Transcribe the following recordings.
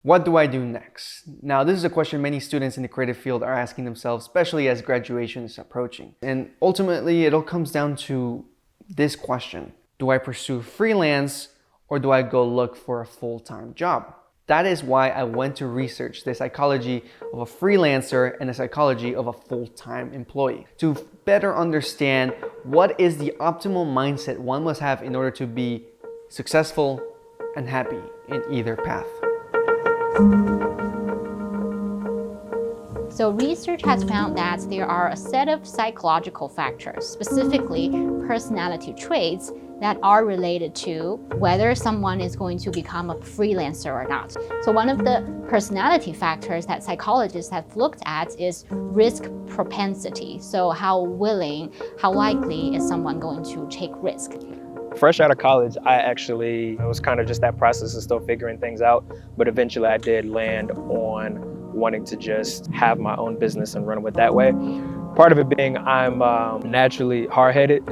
What do I do next? Now, this is a question many students in the creative field are asking themselves, especially as graduation is approaching. And ultimately, it all comes down to this question. Do I pursue freelance or do I go look for a full-time job? That is why I went to research the psychology of a freelancer and the psychology of a full-time employee to better understand what is the optimal mindset one must have in order to be successful and happy in either path. So research has found that there are a set of psychological factors, specifically personality traits, that are related to whether someone is going to become a freelancer or not. So one of the personality factors that psychologists have looked at is risk propensity. So how willing, how likely is someone going to take risk? Fresh out of college, it was kind of just that process of still figuring things out. But eventually I did land on wanting to just have my own business and run with that way. Part of it being I'm naturally hard-headed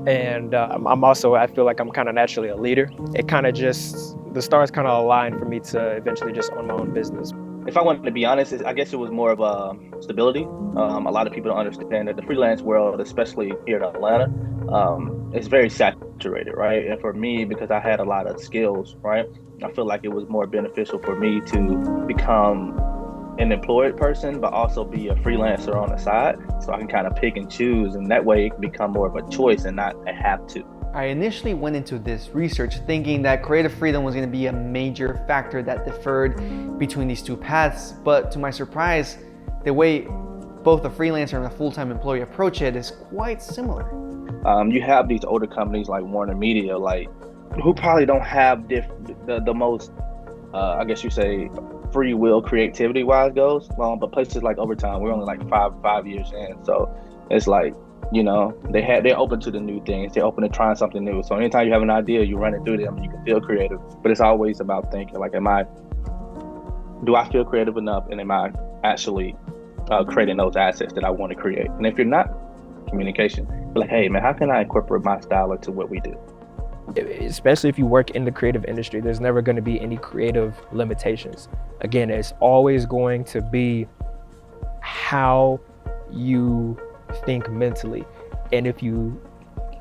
and I feel like I'm kind of naturally a leader. The stars kind of aligned for me to eventually just own my own business. If I wanted to be honest, I guess it was more of stability. A lot of people don't understand that the freelance world, especially here in Atlanta, is very saturated, right? And for me, because I had a lot of skills, right, I feel like it was more beneficial for me to become an employed person, but also be a freelancer on the side, so I can kind of pick and choose, and that way it can become more of a choice and not a have to. I initially went into this research thinking that creative freedom was going to be a major factor that differed between these two paths, but to my surprise, the way both the freelancer and the full-time employee approach it is quite similar. You have these older companies like Warner Media, who probably don't have the most, I guess you say, free will creativity wise goes, but places like Overtime, we're only like five years in, so it's like, they're open to the new things, they're open to trying something new. So anytime you have an idea, you run it through them, you can feel creative. But it's always about thinking like, do I feel creative enough, and am I actually creating those assets that I want to create? And if you're not, communication. Be like, hey man, how can I incorporate my style into what we do? Especially if you work in the creative industry, there's never going to be any creative limitations. Again, it's always going to be how you think mentally. And if you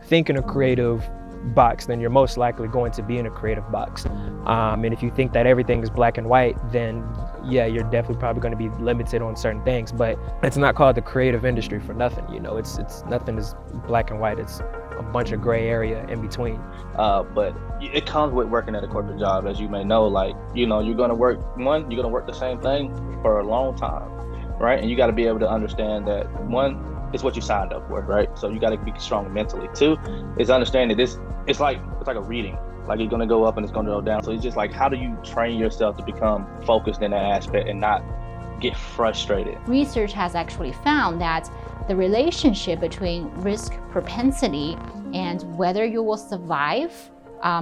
think in a creative box, then you're most likely going to be in a creative box. And if you think that everything is black and white, then yeah, you're definitely probably going to be limited on certain things. But it's not called the creative industry for nothing. It's nothing is black and white. It's a bunch of gray area in between. But it comes with working at a corporate job, as you may know. You're going to work the same thing for a long time, right? And you got to be able to understand that one, it's what you signed up for, right? So you got to be strong mentally. Two, is understanding that it's like a reading. Like you're going to go up and it's going to go down. So it's just like, how do you train yourself to become focused in that aspect and not get frustrated? Research has actually found that the relationship between risk propensity and whether you will survive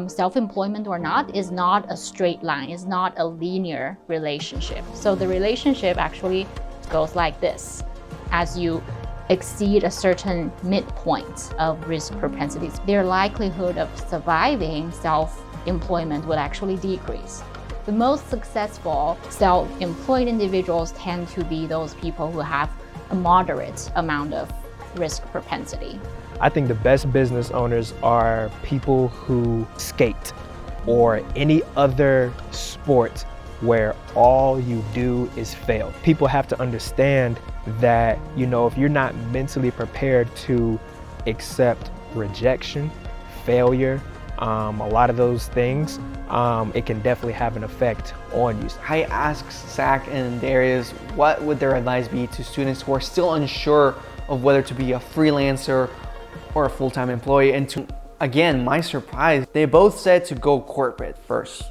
self-employment or not is not a straight line, is not a linear relationship. So the relationship actually goes like this. As you exceed a certain midpoint of risk propensities, their likelihood of surviving self-employment would actually decrease. The most successful self-employed individuals tend to be those people who have a moderate amount of risk propensity. I think the best business owners are people who skate or any other sport where all you do is fail. People have to understand that, if you're not mentally prepared to accept rejection, failure, a lot of those things, it can definitely have an effect on you. I asked Zach and Darius what would their advice be to students who are still unsure of whether to be a freelancer or a full-time employee, and to, again, my surprise, they both said to go corporate first.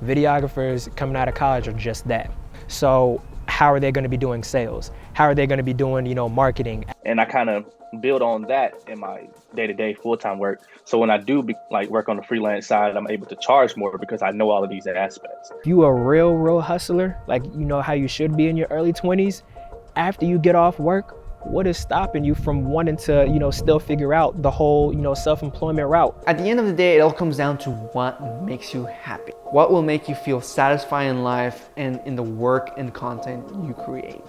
Videographers coming out of college are just that. So how are they going to be doing sales? How are they going to be doing, marketing? And I kind of build on that in my day-to-day full-time work. So when I do work on the freelance side, I'm able to charge more because I know all of these aspects. If you a real hustler, how you should be in your early 20s, after you get off work, what is stopping you from wanting to, still figure out the whole, self-employment route? At the end of the day, it all comes down to what makes you happy. What will make you feel satisfied in life and in the work and content you create.